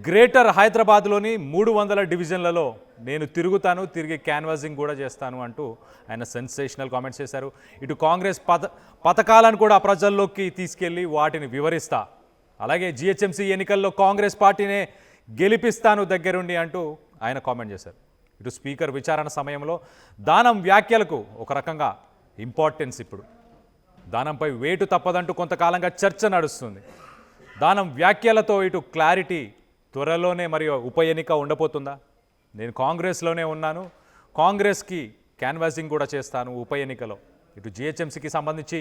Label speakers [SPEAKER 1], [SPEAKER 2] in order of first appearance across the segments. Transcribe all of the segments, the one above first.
[SPEAKER 1] Greater హైదరాబాద్లోని 300 డివిజన్లలో నేను తిరిగి క్యాన్వాసింగ్ కూడా చేస్తాను అంటూ ఆయన సెన్సేషనల్ కామెంట్స్ చేశారు. ఇటు కాంగ్రెస్ పథకాలను కూడా ప్రజల్లోకి తీసుకెళ్లి వాటిని వివరిస్తా, అలాగే జిహెచ్ఎంసీ ఎన్నికల్లో కాంగ్రెస్ పార్టీనే గెలిపిస్తాను దగ్గరుండి అంటూ ఆయన కామెంట్ చేశారు. ఇటు స్పీకర్ విచారణ సమయంలో దానం వ్యాఖ్యలకు ఒక రకంగా ఇంపార్టెన్స్, ఇప్పుడు దానంపై వేటు తప్పదంటూ కొంతకాలంగా చర్చ నడుస్తుంది. దానం వ్యాఖ్యలతో ఇటు క్లారిటీ, త్వరలోనే మరియు ఉప ఎన్నిక ఉండబోతుందా, నేను కాంగ్రెస్లోనే ఉన్నాను, కాంగ్రెస్కి క్యాన్వాసింగ్ కూడా చేస్తాను ఉప ఎన్నికలో, ఇటు జిహెచ్ఎంసీకి సంబంధించి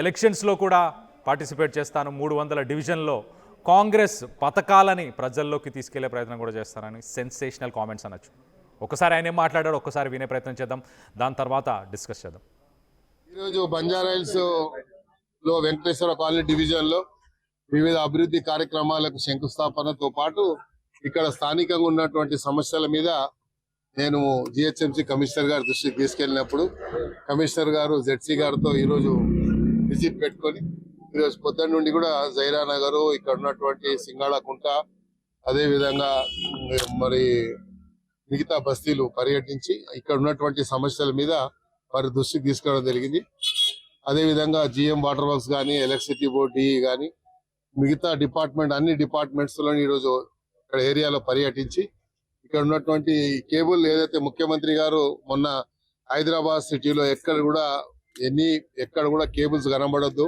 [SPEAKER 1] ఎలక్షన్స్లో కూడా పార్టిసిపేట్ చేస్తాను, 300 డివిజన్లో కాంగ్రెస్ పథకాలని ప్రజల్లోకి తీసుకెళ్లే ప్రయత్నం కూడా చేస్తానని సెన్సేషనల్ కామెంట్స్ అనొచ్చు. ఒకసారి ఆయన ఏం మాట్లాడారో ఒక్కసారి వినే ప్రయత్నం చేద్దాం, దాని తర్వాత డిస్కస్ చేద్దాం.
[SPEAKER 2] ఈరోజు బంజారాహిల్స్లో వెంకటేశ్వర కాలనీ డివిజన్లో వివిధ అభివృద్ధి కార్యక్రమాలకు శంకుస్థాపనతో పాటు ఇక్కడ స్థానికంగా ఉన్నటువంటి సమస్యల మీద నేను జిహెచ్ఎంసీ కమిషనర్ గారి దృష్టికి తీసుకెళ్ళినప్పుడు కమిషనర్ గారు జెడ్సీ గారితో ఈరోజు విజిట్ పెట్టుకొని ఈరోజు పొద్దున్న నుండి కూడా జైరా నగరు, ఇక్కడ ఉన్నటువంటి సింగాళకుంట, అదేవిధంగా మరి మిగతా బస్తీలు పర్యటించి ఇక్కడ ఉన్నటువంటి సమస్యల మీద వారి దృష్టికి తీసుకురావడం జరిగింది. అదేవిధంగా జిఎం వాటర్ వర్క్స్ కానీ, ఎలక్ట్రిసిటీ బోర్డు డిఈ కానీ, మిగతా అన్ని డిపార్ట్మెంట్స్ లో ఈరోజు ఇక్కడ ఏరియాలో పర్యటించి ఇక్కడ ఉన్నటువంటి కేబుల్ ఏదైతే ముఖ్యమంత్రి గారు మొన్న హైదరాబాద్ సిటీలో ఎక్కడ కూడా కేబుల్స్ కనబడొద్దు,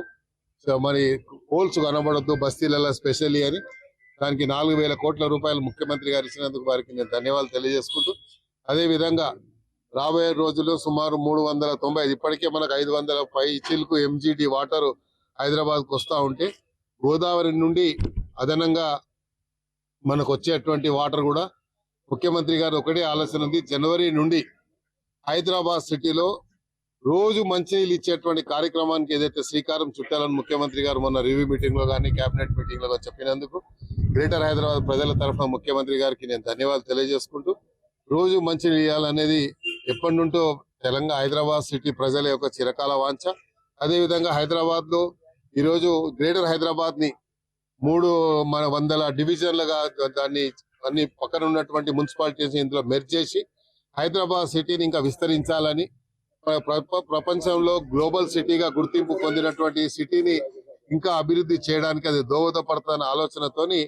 [SPEAKER 2] మరి పోల్స్ కనబడొద్దు బస్తీలలో స్పెషల్లీ అని, దానికి 4,000 కోట్ల రూపాయలు ముఖ్యమంత్రి గారు ఇచ్చినందుకు వారికి నేను ధన్యవాదాలు తెలియజేసుకుంటూ, అదేవిధంగా రాబోయే రోజుల్లో సుమారు 390, ఇప్పటికే మనకు 500 పై చిల్కు ఎంజీడీ వాటర్ హైదరాబాద్కు వస్తూ ఉంటే గోదావరి నుండి అదనంగా మనకు వచ్చేటువంటి వాటర్ కూడా ముఖ్యమంత్రి గారు ఒకటే ఆలోచన ఉంది, జనవరి నుండి హైదరాబాద్ సిటీలో రోజు మంచినీళ్ళు ఇచ్చేటువంటి కార్యక్రమానికి ఏదైతే శ్రీకారం చుట్టాలని ముఖ్యమంత్రి గారు మొన్న రివ్యూ మీటింగ్ లో కానీ క్యాబినెట్ మీటింగ్ లో చెప్పినందుకు గ్రేటర్ హైదరాబాద్ ప్రజల తరఫున ముఖ్యమంత్రి గారికి నేను ధన్యవాదాలు తెలియజేసుకుంటూ, రోజు మంచినీళ్ళు ఇవ్వాలనేది ఎప్పటి నుండో హైదరాబాద్ సిటీ ప్రజల యొక్క చిరకాల వాంఛ. అదేవిధంగా హైదరాబాద్ లో ఈరోజు గ్రేటర్ హైదరాబాద్ ని 300 డివిజన్లుగా దాన్ని అన్ని పక్కన ఉన్నటువంటి మున్సిపాలిటీస్ ఇందులో మెర్జ్ చేసి హైదరాబాద్ సిటీని ఇంకా విస్తరించాలని, ప్రపంచంలో గ్లోబల్ సిటీగా గుర్తింపు పొందినటువంటి సిటీని ఇంకా అభివృద్ధి చేయడానికి అది దోహదపడుతున్న ఆలోచనతోని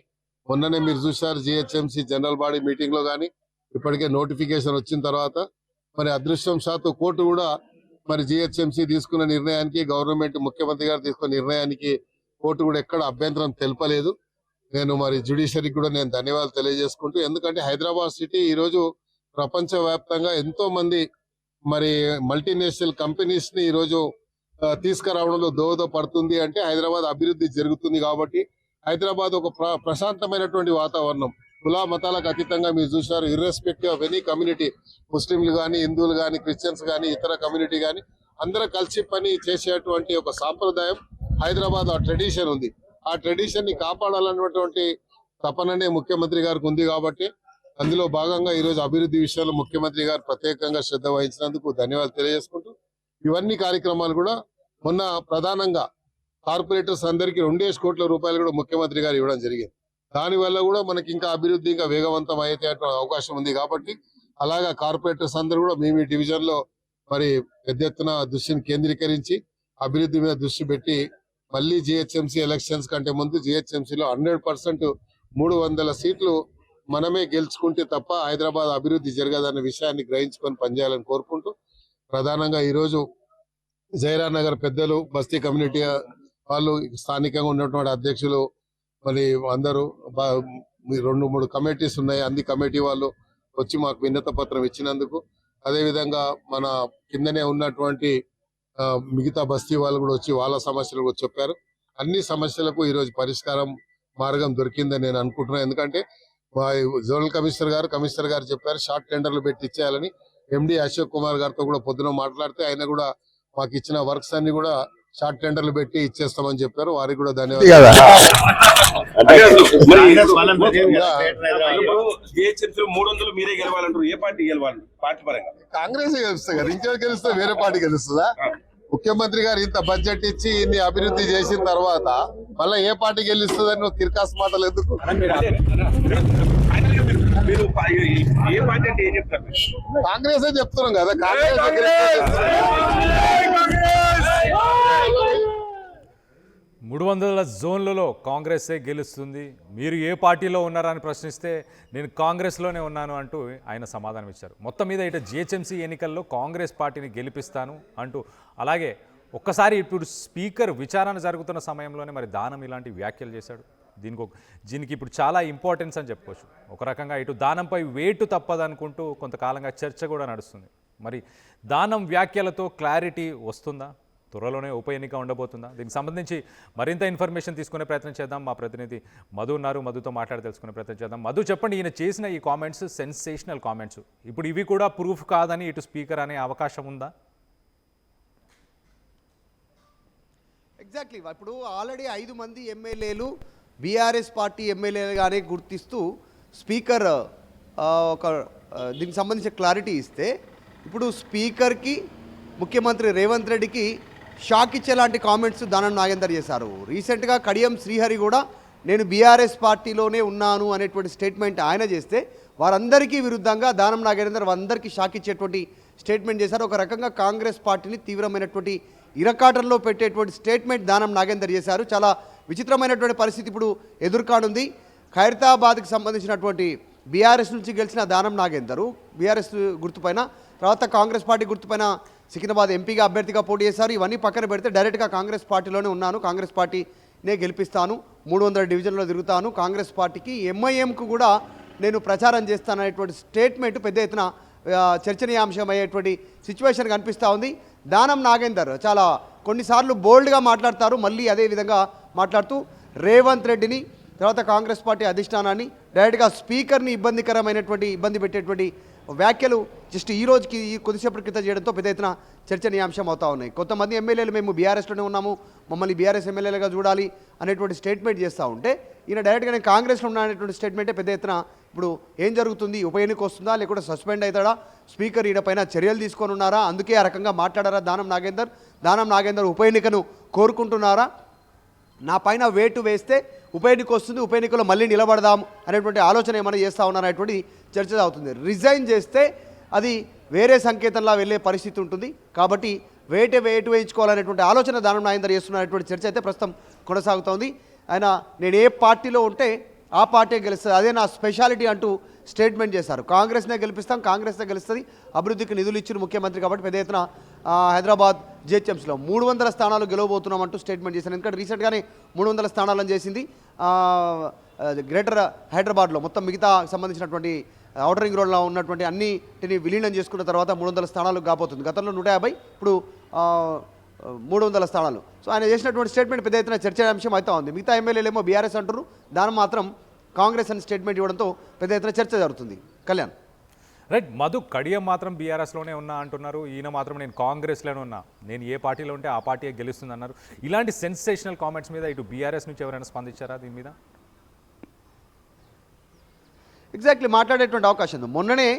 [SPEAKER 2] మొన్ననే మీరు చూశారు జిహెచ్ఎంసీ జనరల్ బాడీ మీటింగ్ లో కానీ ఇప్పటికే నోటిఫికేషన్ వచ్చిన తర్వాత మరి అదృష్టం శాతం కోర్టు కూడా మరి జిహెచ్ఎంసీ తీసుకున్న నిర్ణయానికి, గవర్నమెంట్ ముఖ్యమంత్రి గారు తీసుకున్న నిర్ణయానికి కోర్టు కూడా ఎక్కడ అభ్యంతరం తెలపలేదు. నేను మరి జ్యుడిషియరీకి కూడా నేను ధన్యవాదాలు తెలియజేసుకుంటూ, ఎందుకంటే హైదరాబాద్ సిటీ ఈరోజు ప్రపంచ వ్యాప్తంగా ఎంతో మంది మరి మల్టీనేషనల్ కంపెనీస్ ని ఈరోజు తీసుకురావడంలో దోహదపడుతుంది అంటే హైదరాబాద్ అభివృద్ధి జరుగుతుంది. కాబట్టి హైదరాబాద్ ఒక ప్రశాంతమైనటువంటి వాతావరణం, కులా మతాలకు అతీతంగా మీరు చూశారు, ఇర్రెస్పెక్టివ్ ఆఫ్ ఎనీ కమ్యూనిటీ, ముస్లింలు కానీ, హిందువులు కానీ, క్రిస్టియన్స్ కానీ, ఇతర కమ్యూనిటీ కానీ అందరూ కలిసి పని చేసేటువంటి ఒక సాంప్రదాయం హైదరాబాద్, ఆ ట్రెడిషన్ ఉంది. ఆ ట్రెడిషన్ ని కాపాడాలన్నటువంటి తపననే ముఖ్యమంత్రి గారికి ఉంది. కాబట్టి అందులో భాగంగా ఈరోజు అభివృద్ధి విషయంలో ముఖ్యమంత్రి గారు ప్రత్యేకంగా శ్రద్ధ వహించినందుకు ధన్యవాదాలు తెలియజేసుకుంటూ, ఇవన్నీ కార్యక్రమాలు కూడా మొన్న ప్రధానంగా కార్పొరేటర్స్ అందరికీ 2 కోట్ల రూపాయలు కూడా ముఖ్యమంత్రి గారు ఇవ్వడం జరిగింది. దానివల్ల కూడా మనకి ఇంకా అభివృద్ధి ఇంకా వేగవంతం అయ్యే అవకాశం ఉంది. కాబట్టి అలాగా కార్పొరేటర్స్ అందరూ కూడా మీ డివిజన్ లో మరి పెద్ద ఎత్తున దృష్టిని కేంద్రీకరించి అభివృద్ధి మీద దృష్టి పెట్టి మళ్ళీ జిహెచ్ఎంసీ ఎలక్షన్స్ కంటే ముందు జిహెచ్ఎంసీలో 100% 300 సీట్లు మనమే గెలుచుకుంటే తప్ప హైదరాబాద్ అభివృద్ధి జరగదన్న విషయాన్ని గ్రహించుకొని పనిచేయాలని కోరుకుంటూ, ప్రధానంగా ఈరోజు జైరా నగర్ పెద్దలు, బస్తీ కమ్యూనిటీ వాళ్ళు, స్థానికంగా ఉన్నటువంటి అధ్యక్షులు, మరి అందరూ 2-3 కమిటీస్ ఉన్నాయి, అన్ని కమిటీ వాళ్ళు వచ్చి మాకు విన్నత పత్రం ఇచ్చినందుకు, అదేవిధంగా మన కిందనే ఉన్నటువంటి మిగతా బస్తీ వాళ్ళు కూడా వచ్చి వాళ్ళ సమస్యలు కూడా చెప్పారు. అన్ని సమస్యలకు ఈరోజు పరిష్కారం మార్గం దొరికిందని నేను అనుకుంటున్నాను. ఎందుకంటే జోనల్ కమిషనర్ గారు చెప్పారు షార్ట్ టెండర్లు పెట్టి ఇచ్చేయాలని. ఎండి అశోక్ కుమార్ గారితో కూడా పొద్దున మాట్లాడితే ఆయన కూడా మాకు ఇచ్చిన వర్క్స్ అన్ని కూడా షార్ట్ టెండర్లు పెట్టి ఇచ్చేస్తామని చెప్పారు. వారికి కూడా ధన్యవాదాలు. కాంగ్రెస్ గెలుస్తుంది కదా, ఇంకెవరు గెలుస్తే వేరే పార్టీ గెలుస్తుందా? ముఖ్యమంత్రి గారు ఇంత బడ్జెట్ ఇచ్చి ఇన్ని అభివృద్ధి చేసిన తర్వాత మళ్ళీ ఏ పార్టీ గెలుస్తుందని నువ్వు తిరకాసు మాటలు ఎందుకు?
[SPEAKER 3] మీరు ఏ పార్టీ అంటే ఏం చెప్తారు?
[SPEAKER 2] కాంగ్రెస్ చెప్తున్నాం కదా, కాంగ్రెస్
[SPEAKER 1] 300 జోన్లలో కాంగ్రెసే గెలుస్తుంది, మీరు ఏ పార్టీలో ఉన్నారా అని ప్రశ్నిస్తే నేను కాంగ్రెస్లోనే ఉన్నాను అంటూ ఆయన సమాధానం ఇచ్చారు. మొత్తం మీద ఇటు జిహెచ్ఎంసీ ఎన్నికల్లో కాంగ్రెస్ పార్టీని గెలిపిస్తాను అంటూ, అలాగే ఒక్కసారి ఇప్పుడు స్పీకర్ విచారణ జరుగుతున్న సమయంలోనే మరి దానం ఇలాంటి వ్యాఖ్యలు చేశాడు. దీనికి ఇప్పుడు చాలా ఇంపార్టెన్స్ అని చెప్పుకోవచ్చు. ఒక రకంగా ఇటు దానంపై వేటు తప్పదనుకుంటూ కొంతకాలంగా చర్చ కూడా నడుస్తుంది. మరి దానం వ్యాఖ్యలతో క్లారిటీ వస్తుందా? త్వరలోనే ఉప ఎన్నిక ఉండబోతుందా? దీనికి సంబంధించి మరింత ఇన్ఫర్మేషన్ తీసుకునే ప్రయత్నం చేద్దాం. మా ప్రతినిధి మధు ఉన్నారు, మధుతో మాట్లాడి తెలుసుకునే ప్రయత్నం చేద్దాం. మధు, చెప్పండి, ఈయన చేసిన ఈ కామెంట్స్ సెన్సేషనల్ కామెంట్స్, ఇప్పుడు ఇవి కూడా ప్రూఫ్ కాదని ఇటు స్పీకర్ అనే అవకాశం ఉందా?
[SPEAKER 4] ఎగ్జాక్ట్లీ. ఇప్పుడు ఆల్రెడీ 5 మంది ఎమ్మెల్యేలు బీఆర్ఎస్ పార్టీ ఎమ్మెల్యేలుగానే గుర్తిస్తూ స్పీకర్ దీనికి సంబంధించిన క్లారిటీ ఇస్తే, ఇప్పుడు స్పీకర్కి ముఖ్యమంత్రి రేవంత్ రెడ్డికి షాక్ ఇచ్చేలాంటి కామెంట్స్ దానం నాగేందర్ చేశారు. రీసెంట్గా కడియం శ్రీహరి కూడా నేను బీఆర్ఎస్ పార్టీలోనే ఉన్నాను అనేటువంటి స్టేట్మెంట్ ఆయన చేస్తే, వారందరికీ విరుద్ధంగా దానం నాగేందర్ అందరికీ షాక్ ఇచ్చేటువంటి స్టేట్మెంట్ చేశారు. ఒక రకంగా కాంగ్రెస్ పార్టీని తీవ్రమైనటువంటి ఇరకాటంలో పెట్టేటువంటి స్టేట్మెంట్ దానం నాగేందర్ చేశారు. చాలా విచిత్రమైనటువంటి పరిస్థితి ఇప్పుడు ఎదుర్కానుంది. ఖైరతాబాద్కి సంబంధించినటువంటి బీఆర్ఎస్ నుంచి గెలిచిన దానం నాగేందరు బీఆర్ఎస్ గుర్తుపైన, తర్వాత కాంగ్రెస్ పార్టీ గుర్తుపైన సికింద్రాబాద్ ఎంపీగా అభ్యర్థిగా పోటీ చేశారు. ఇవన్నీ పక్కన పెడితే డైరెక్ట్గా కాంగ్రెస్ పార్టీలోనే ఉన్నాను, కాంగ్రెస్ పార్టీనే గెలిపిస్తాను, 300 డివిజన్లో తిరుగుతాను, కాంగ్రెస్ పార్టీకి ఎంఐఎంకు కూడా నేను ప్రచారం చేస్తాననేటువంటి స్టేట్మెంట్ పెద్ద ఎత్తున చర్చనీయాంశం అయ్యేటువంటి సిచ్యువేషన్ కనిపిస్తూ ఉంది. దానం నాగేందర్ చాలా కొన్నిసార్లు బోల్డ్గా మాట్లాడతారు, మళ్ళీ అదే విధంగా మాట్లాడుతూ రేవంత్ రెడ్డిని, తర్వాత కాంగ్రెస్ పార్టీ అధిష్టానాన్ని, డైరెక్ట్గా స్పీకర్ని ఇబ్బంది పెట్టేటువంటి వ్యాఖ్యలు జస్ట్ ఈ రోజుకి కొద్దిసేపటి క్రితం చేయడంతో పెద్ద ఎత్తున చర్చనీయాంశం అవుతా ఉన్నాయి. కొంతమంది ఎమ్మెల్యేలు మేము బీఆర్ఎస్లోనే ఉన్నాము, మమ్మల్ని బీఆర్ఎస్ ఎమ్మెల్యేలుగా చూడాలి అనేటువంటి స్టేట్మెంట్ చేస్తూ ఉంటే, ఈయన డైరెక్ట్గా నేను కాంగ్రెస్లో ఉన్నా అనేటువంటి స్టేట్మెంటే పెద్ద ఎత్తున ఇప్పుడు ఏం జరుగుతుంది, ఉప ఎన్నిక వస్తుందా లేకుంటే సస్పెండ్ అవుతాడా, స్పీకర్ ఈయన పైన చర్యలు తీసుకొని ఉన్నారా, అందుకే ఆ రకంగా మాట్లాడారా దానం నాగేందర్ ఉప ఎన్నికను కోరుకుంటున్నారా, నా పైన వేటు వేస్తే ఉప ఎన్నిక వస్తుంది, ఉప ఎన్నికలో మళ్ళీ నిలబడదాం అనేటువంటి ఆలోచన ఏమైనా చేస్తూ ఉన్నారనేటువంటి చర్చ అవుతుంది. రిజైన్ చేస్తే అది వేరే సంకేతంలా వెళ్ళే పరిస్థితి ఉంటుంది, కాబట్టి వేటు వేయించుకోవాలనేటువంటి ఆలోచన దానం నాగేందర్ చేస్తున్నటువంటి చర్చ అయితే ప్రస్తుతం కొనసాగుతోంది. ఆయన నేను ఏ పార్టీలో ఉంటే ఆ పార్టీ గెలుస్తుంది, అదే నా స్పెషాలిటీ అంటూ స్టేట్మెంట్ చేశారు. కాంగ్రెస్నే గెలిపిస్తాం, కాంగ్రెస్నే గెలుస్తుంది, అభివృద్ధికి నిధులు ఇచ్చిన ముఖ్యమంత్రి కాబట్టి పెద్ద ఎత్తున హైదరాబాద్ జిహెచ్ఎంసీలో 300 స్థానాలు గెలవబోతున్నామంటూ స్టేట్మెంట్ చేశారు. ఎందుకంటే రీసెంట్గానే 300 స్థానాలను చేసింది. గ్రేటర్ హైదరాబాద్లో మొత్తం మిగతా సంబంధించినటువంటి ఔటర్ రింగ్ రోడ్లో ఉన్నటువంటి అన్నిటిని విలీనం చేసుకున్న తర్వాత 300 స్థానాలు కాబోతుంది. గతంలో 150, ఇప్పుడు 300 స్థానాలు. సో ఆయన చేసినటువంటి స్టేట్మెంట్ పెద్ద ఎత్తున చర్చాంశం అవుతా ఉంది. మిగతా ఎమ్మెల్యేలు ఏమో బీఆర్ఎస్ అంటారు, దాని మాత్రం కాంగ్రెస్ అని స్టేట్మెంట్ ఇవ్వడంతో పెద్ద ఎత్తున చర్చ జరుగుతుంది. కళ్యాణ్.
[SPEAKER 1] రైట్ మధు, కడియం మాత్రం బీఆర్ఎస్లోనే ఉన్నా అంటున్నారు, ఈయన మాత్రం నేను కాంగ్రెస్లోనే ఉన్నా, నేను ఏ పార్టీలో ఉంటే ఆ పార్టీ గెలుస్తుంది అన్నారు. ఇలాంటి సెన్సేషనల్ కామెంట్స్ మీద ఇటు బీఆర్ఎస్ నుంచి ఎవరైనా స్పందించారా దీని మీద?
[SPEAKER 4] ఎగ్జాక్ట్లీ మాట్లాడేటువంటి అవకాశం ఉంది. మొన్ననే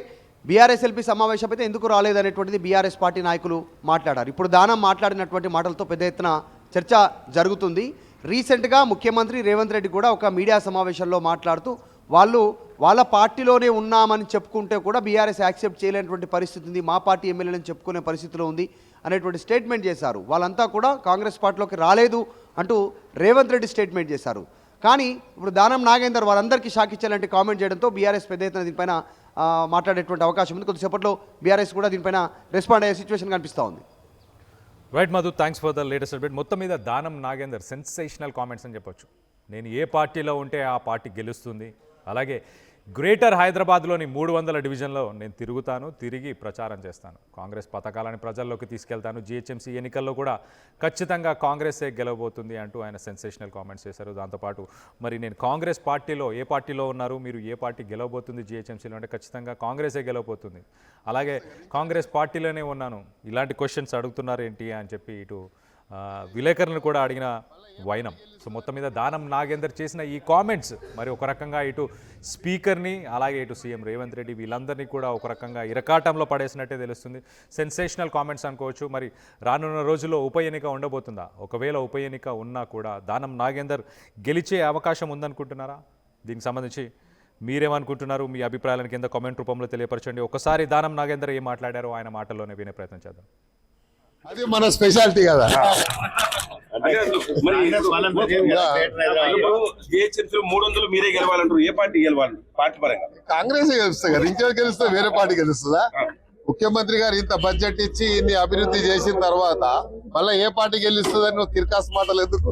[SPEAKER 4] బీఆర్ఎస్ ఎల్పీ సమావేశం అయితే ఎందుకు రాలేదనేటువంటిది బీఆర్ఎస్ పార్టీ నాయకులు మాట్లాడారు. ఇప్పుడు దానం మాట్లాడినటువంటి మాటలతో పెద్ద ఎత్తున చర్చ జరుగుతుంది. రీసెంట్గా ముఖ్యమంత్రి రేవంత్ రెడ్డి కూడా ఒక మీడియా సమావేశంలో మాట్లాడుతూ వాళ్ళ పార్టీలోనే ఉన్నామని చెప్పుకుంటే కూడా బీఆర్ఎస్ యాక్సెప్ట్ చేయలేనటువంటి పరిస్థితి ఉంది, మా పార్టీ ఎమ్మెల్యేలను చెప్పుకునే పరిస్థితిలో ఉంది అనేటువంటి స్టేట్మెంట్ చేశారు. వాళ్ళంతా కూడా కాంగ్రెస్ పార్టీలోకి రాలేదు అంటూ రేవంత్ రెడ్డి స్టేట్మెంట్ చేశారు. కానీ ఇప్పుడు దానం నాగేందర్ వారందరికీ షాక్ ఇచ్చేలాంటి కామెంట్ చేయడంతో బీఆర్ఎస్ పెద్ద ఎత్తున దీనిపైన మాట్లాడేటువంటి అవకాశం ఉంది. కొద్దిసేపట్లో బీఆర్ఎస్ కూడా దీనిపైన రెస్పాండ్ అయ్యే సిచ్యువేషన్ కనిపిస్తూ ఉంది.
[SPEAKER 1] Right Madhu, thanks for the latest update. మొత్తం మీద దానం నాగేందర్ సెన్సేషనల్ కామెంట్స్ అని చెప్పొచ్చు. నేను ఏ పార్టీలో ఉంటే ఆ పార్టీ గెలుస్తుంది, అలాగే గ్రేటర్ హైదరాబాద్లోని 300 డివిజన్లో నేను తిరుగుతాను, తిరిగి ప్రచారం చేస్తాను, కాంగ్రెస్ పథకాలను ప్రజల్లోకి తీసుకెళ్తాను, జిహెచ్ఎంసీ ఎన్నికల్లో కూడా ఖచ్చితంగా కాంగ్రెసే గెలవబోతుంది అంటూ ఆయన సెన్సేషనల్ కామెంట్స్ చేశారు. దాంతోపాటు మరి నేను కాంగ్రెస్ పార్టీలో ఏ పార్టీలో ఉన్నారు, మీరు ఏ పార్టీ గెలవబోతుంది జిహెచ్ఎంసీలో అంటే ఖచ్చితంగా కాంగ్రెసే గెలవబోతుంది, అలాగే కాంగ్రెస్ పార్టీలోనే ఉన్నాను, ఇలాంటి క్వశ్చన్స్ అడుగుతున్నారు ఏంటి అని చెప్పి ఇటు విలేకరులను కూడా అడిగిన వైనం. సో మొత్తం మీద దానం నాగేందర్ చేసిన ఈ కామెంట్స్ మరి ఒక రకంగా ఇటు స్పీకర్ని అలాగే ఇటు సీఎం రేవంత్ రెడ్డి వీళ్ళందరినీ కూడా ఒక రకంగా ఇరకాటంలో పడేసినట్టే తెలుస్తుంది. సెన్సేషనల్ కామెంట్స్ అనుకోవచ్చు. మరి రానున్న రోజుల్లో ఉప ఎన్నిక ఉండబోతుందా? ఒకవేళ ఉప ఎన్నిక ఉన్నా కూడా దానం నాగేందర్ గెలిచే అవకాశం ఉందనుకుంటున్నారా? దీనికి సంబంధించి మీరేమనుకుంటున్నారు? మీ అభిప్రాయాలను కింద కామెంట్ రూపంలో తెలియపరచండి. ఒకసారి దానం నాగేందర్ ఏం మాట్లాడారో ఆయన మాటల్లోనే వినే ప్రయత్నం చేద్దాం.
[SPEAKER 2] అది మన స్పెషాలిటీ కదా.
[SPEAKER 3] జిహెచ్ఎంసీ 300 మీరే గెలవాలంటారు. ఏ పార్టీ గెలవాలి? పార్టీ పరంగా
[SPEAKER 2] కాంగ్రెస్ గెలుస్తుంది కదా, ఇంకెవరు గెలుస్తే వేరే పార్టీ గెలుస్తుందా? ముఖ్యమంత్రి గారు ఇంత బడ్జెట్ ఇచ్చి ఇన్ని అభివృద్ధి చేసిన తర్వాత మళ్ళీ ఏ పార్టీ గెలుస్తుందని నువ్వు తిరకాసు మాటలు ఎందుకు?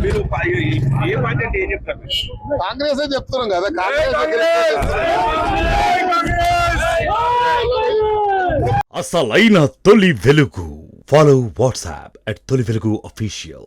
[SPEAKER 3] మీరు ఏ పార్టీ అంటే ఏం చెప్తారు?
[SPEAKER 2] కాంగ్రెస్ చెప్తున్నాం కదా. కాంగ్రెస్
[SPEAKER 5] అసలైన తొలి వెలుగు. ఫాలో వాట్సాప్ @తొలి వెలుగు official.